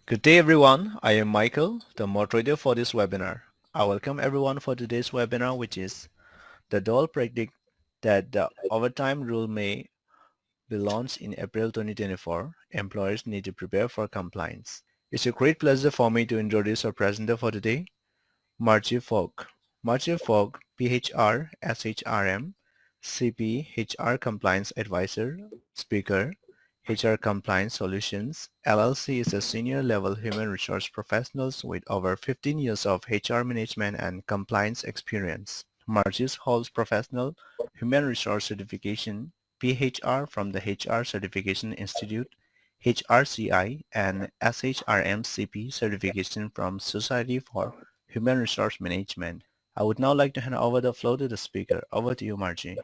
Good day everyone, I am Michael, the moderator for this webinar. I welcome everyone for today's webinar, which is the DOL predict that the overtime rule may be launched in April 2024. Employers need to prepare for compliance. It's a great pleasure for me to introduce our presenter for today, Margie Fogg. Margie Fogg, PHR, SHRM, CP, HR Compliance Advisor, Speaker, HR Compliance Solutions, LLC is a senior-level human resource professional with over 15 years of HR management and compliance experience. Margie holds professional human resource certification, PHR from the HR Certification Institute, HRCI, and SHRM-CP certification from Society for Human Resource Management. I would now like to hand over the floor to the speaker. Over to you, Margie.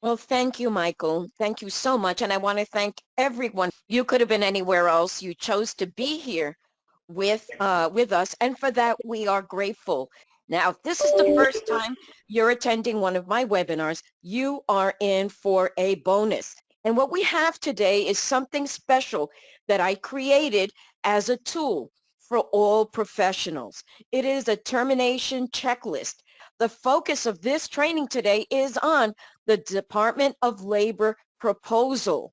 Well, thank you, Michael. Thank you so much. And I want to thank everyone. You could have been anywhere else. You chose to be here with us. And for that, we are grateful. Now, if this is the first time you're attending one of my webinars, you are in for a bonus. And what we have today is something special that I created as a tool for all professionals. It is a termination checklist. The focus of this training today is on the Department of Labor proposal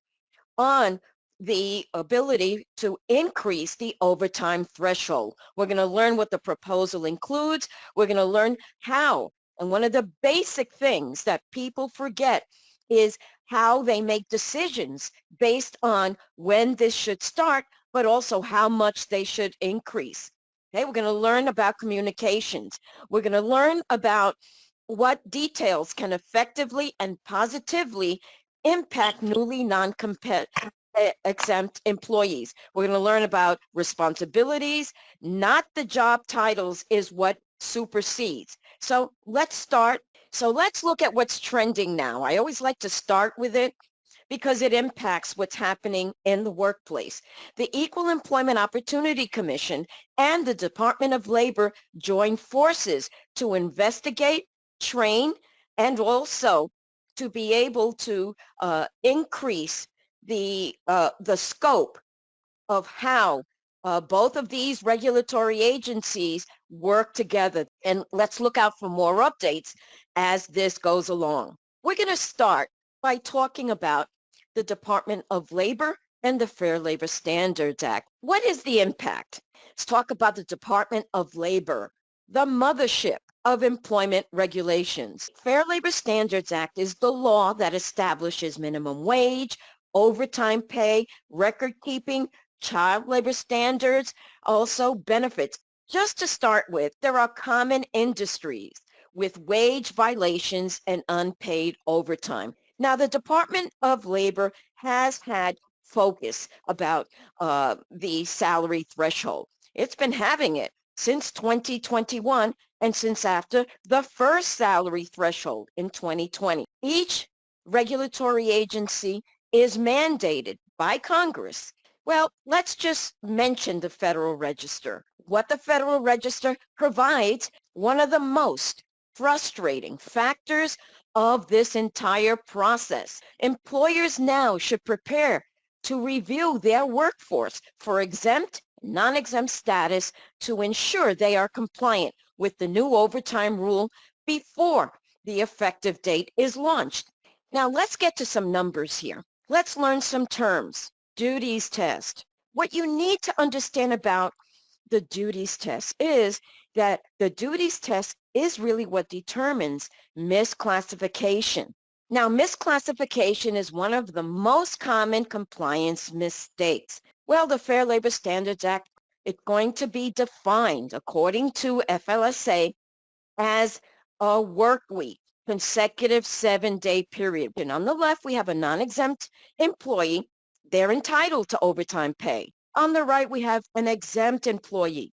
on the ability to increase the overtime threshold. We're going to learn what the proposal includes. We're going to learn how. And one of the basic things that people forget is how they make decisions based on when this should start, but also how much they should increase. Okay, we're going to learn about communications. We're going to learn about what details can effectively and positively impact newly non-exempt employees. We're going to learn about responsibilities, not the job titles is what supersedes. So let's start. So let's look at what's trending now. I always like to start with it because it impacts what's happening in the workplace. The Equal Employment Opportunity Commission and the Department of Labor joined forces to investigate, train, and also to be able to increase the scope of how both of these regulatory agencies work together. And let's look out for more updates as this goes along. We're going to start by talking about the Department of Labor and the Fair Labor Standards Act. What is the impact? Let's talk about the Department of Labor, the mothership of employment regulations. Fair Labor Standards Act is the law that establishes minimum wage, overtime pay, record keeping, child labor standards, also benefits. Just to start with, there are common industries with wage violations and unpaid overtime. Now, the Department of Labor has had focus about the salary threshold. It's been having it since 2021 and since after the first salary threshold in 2020. Each regulatory agency is mandated by Congress. Well, let's just mention the Federal Register. What the Federal Register provides, one of the most frustrating factors of this entire process. Employers now should prepare to review their workforce for exempt, non-exempt status to ensure they are compliant with the new overtime rule before the effective date is launched. Now let's get to some numbers here. Let's learn some terms. Duties test. What you need to understand about the duties test is that the duties test is really what determines misclassification. Now, misclassification is one of the most common compliance mistakes. Well, the Fair Labor Standards Act, it's going to be defined according to FLSA as a work week, consecutive 7-day period. And on the left, we have a non-exempt employee. They're entitled to overtime pay. On the right, we have an exempt employee.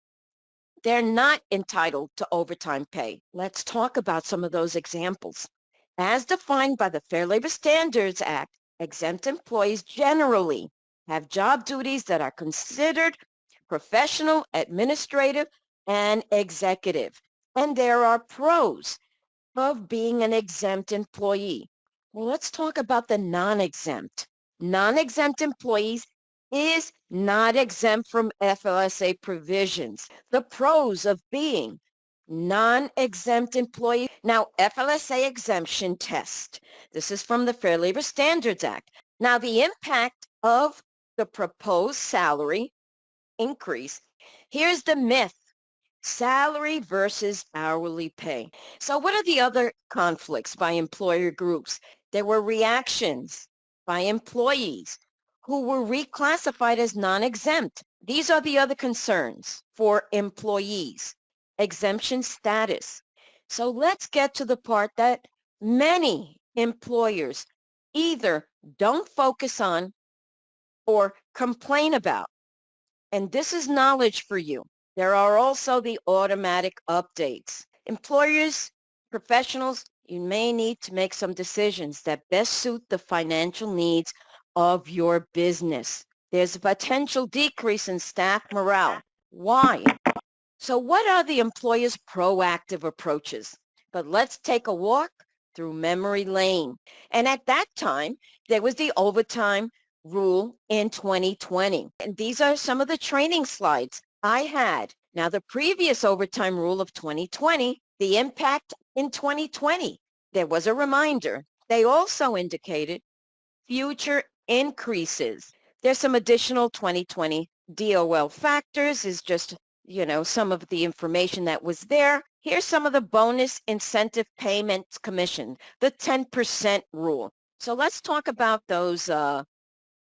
They're not entitled to overtime pay. Let's talk about some of those examples. As defined by the Fair Labor Standards Act, exempt employees generally have job duties that are considered professional, administrative, and executive. And there are pros of being an exempt employee. Well, let's talk about the non-exempt. Non-exempt employees is not exempt from FLSA provisions. The pros of being non-exempt employee. Now, FLSA exemption test. This is from the Fair Labor Standards Act. Now, the impact of the proposed salary increase. Here's the myth. Salary versus hourly pay. So what are the other conflicts by employer groups? There were reactions by employees who were reclassified as non-exempt. These are the other concerns for employees. Exemption status. So let's get to the part that many employers either don't focus on or complain about. And this is knowledge for you. There are also the automatic updates. Employers, professionals, you may need to make some decisions that best suit the financial needs of your business. There's a potential decrease in staff morale. Why? So what are the employer's proactive approaches? But let's take a walk through memory lane. And at that time, there was the overtime rule in 2020. And these are some of the training slides I had. Now, the previous overtime rule of 2020, the impact in 2020, there was a reminder. They also indicated future increases. There's some additional 2020 DOL factors is just, some of the information that was there. Here's some of the bonus incentive payments commission, the 10% rule. So let's talk about those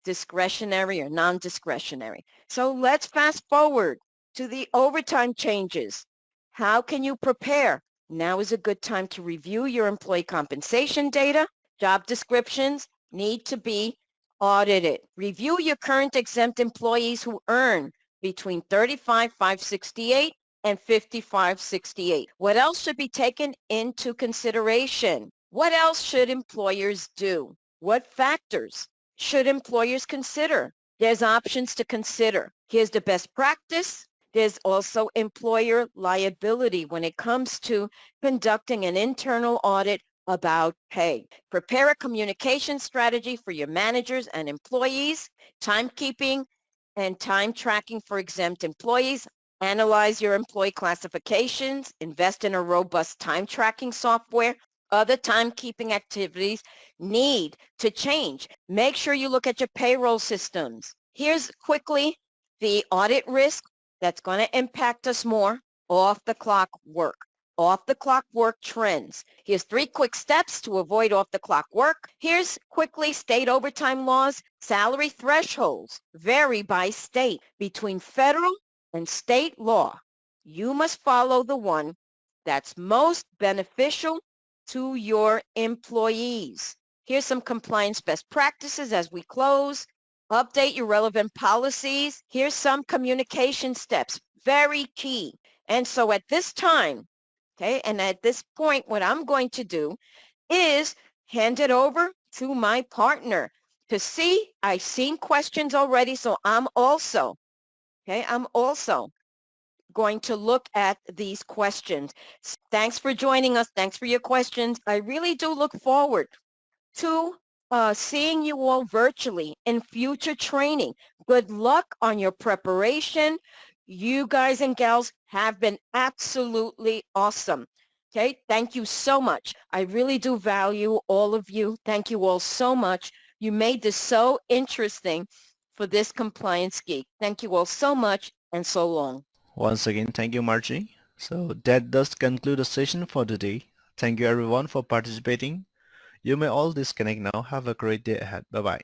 discretionary or non-discretionary. So let's fast forward to the overtime changes. How can you prepare? Now is a good time to review your employee compensation data. Job descriptions need to be audited. Review your current exempt employees who earn between $35,568 and $55,068. What else should be taken into consideration? What else should employers do? What factors should employers consider? There's options to consider. Here's the best practice. There's also employer liability when it comes to conducting an internal audit about pay. Prepare a communication strategy for your managers and employees, timekeeping and time tracking for exempt employees. Analyze your employee classifications. Invest in a robust time tracking software. Other timekeeping activities need to change. Make sure you look at your payroll systems. Here's quickly the audit risk that's going to impact us more. Off-the-clock work. Off-the-clock work trends. Here's 3 quick steps to avoid off-the-clock work. Here's quickly state overtime laws. Salary thresholds vary by state. Between federal and state law, you must follow the one that's most beneficial to your employees. Here's some compliance best practices as we close. Update your relevant policies. Here's some communication steps, very key. And so at this time, okay, and at this point, what I'm going to do is hand it over to my partner to see. I've seen questions already, so I'm also going to look at these questions. Thanks for joining us. Thanks for your questions. I really do look forward to seeing you all virtually in future training. Good luck on your preparation. You guys and gals have been absolutely awesome. Okay, thank you so much. I really do value all of you. Thank you all so much. You made this so interesting for this compliance geek. Thank you all so much and so long. Once again, thank you, Margie. So that does conclude the session for today. Thank you everyone for participating. You may all disconnect now. Have a great day ahead. Bye-bye.